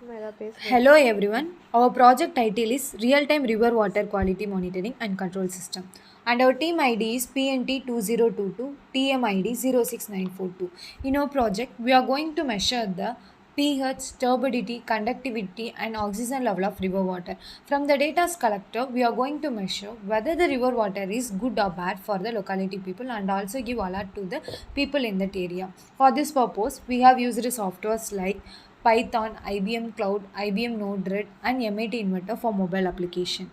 Hello everyone. Our project title is Real-Time River Water Quality Monitoring and Control System. And our team ID is PNT2022TMID06942. In our project, we are going to measure the pH, turbidity, conductivity, and oxygen level of river water. From the data collected, we are going to measure whether the river water is good or bad for the locality people and also give alert to the people in that area. For this purpose, we have used softwares like Python, IBM Cloud, IBM Node-RED, and MIT Inverter for mobile application.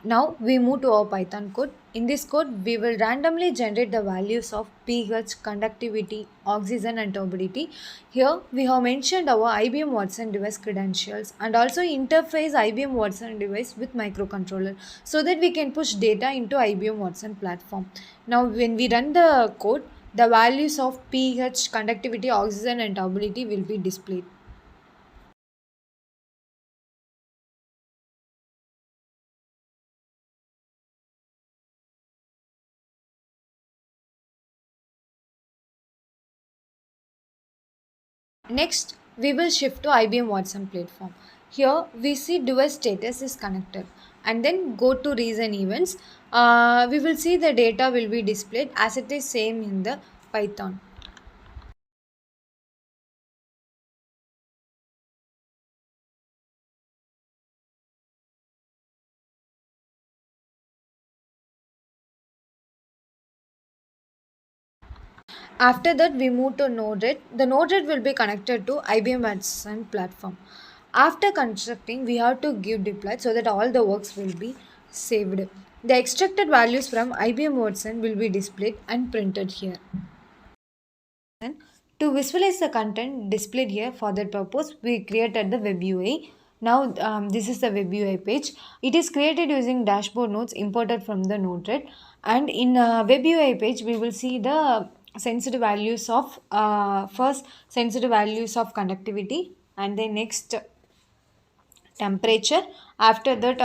Now we move to our Python code. In this code, we will randomly generate the values of pH, conductivity, oxygen, and turbidity. Here we have mentioned our IBM Watson device credentials and also interface IBM Watson device with microcontroller so that we can push data into IBM Watson platform. Now when we run the code, the values of pH, conductivity, oxygen, and turbidity will be displayed. Next, we will shift to IBM Watson platform. Here, we see device status is connected and then go to recent events. We will see the data will be displayed as it is same in the Python. After that, we move to Node-RED. The Node-RED will be connected to IBM Watson platform. After constructing, we have to give deploy so that all the works will be saved. The extracted values from IBM Watson will be displayed and printed here. To visualize the content displayed here, for that purpose, we created the web UI. Now, this is the web UI page. It is created using dashboard nodes imported from the Node-RED. And in web UI page, we will see the sensitive values of first sensitive values of conductivity, and then next temperature. After that,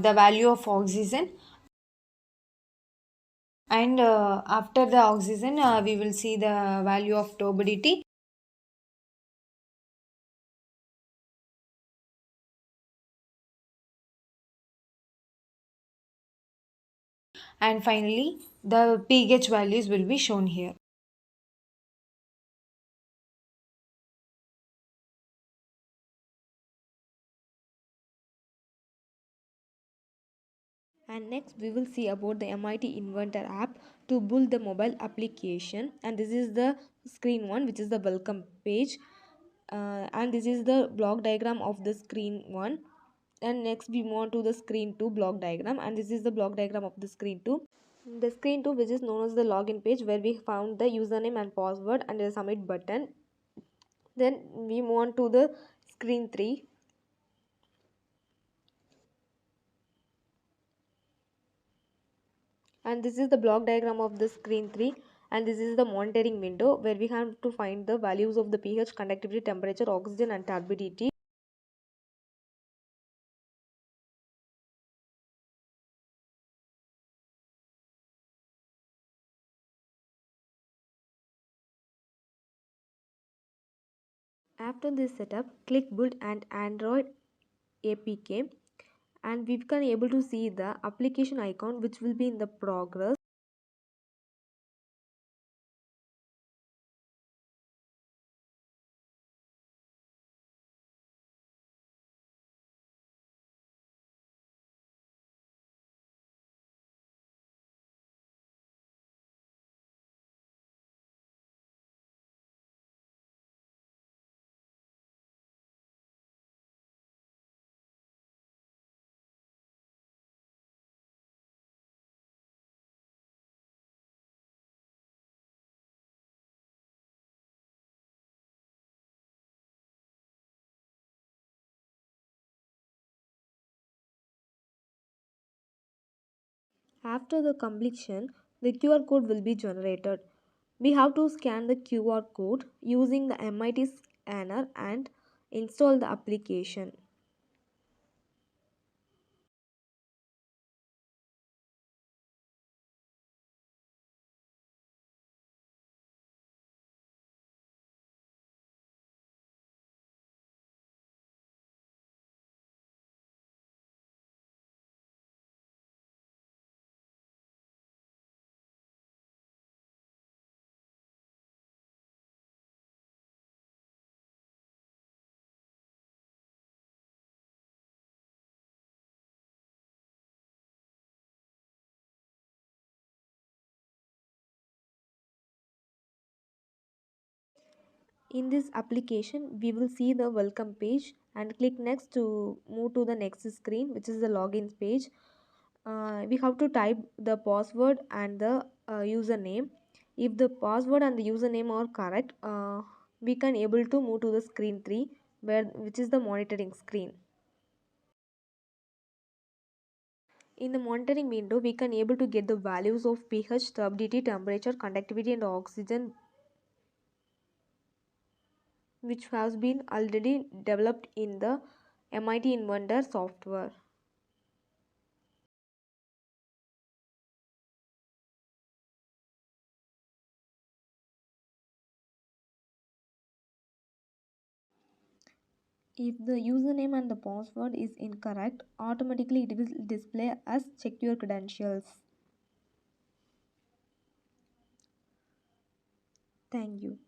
the value of oxygen, and after the oxygen, we will see the value of turbidity. And finally the pH values will be shown here. And next we will see about the MIT Inventor app to build the mobile application, and this is the screen one, which is the welcome page, and this is the block diagram of the screen one. And next we move on to the screen 2 block diagram, and this is the block diagram of the screen 2. The screen 2, which is known as the login page, where we found the username and password and the submit button. Then we move on to the screen 3, and this is the block diagram of the screen 3, and this is the monitoring window where we have to find the values of the pH, conductivity, temperature, oxygen, and turbidity. After this setup, click build and Android APK, and we can able to see the application icon which will be in the progress. After the completion, the QR code will be generated. We have to scan the QR code using the MIT scanner and install the application. In this application, we will see the welcome page and click next to move to the next screen, which is the login page. We have to type the password and the username. If the password and the username are correct, we can able to move to the screen 3, which is the monitoring screen. In the monitoring window, we can able to get the values of pH, turbidity, temperature, conductivity and oxygen, which has been already developed in the MIT Inventor software. If the username and the password is incorrect, automatically it will display as check your credentials. Thank you.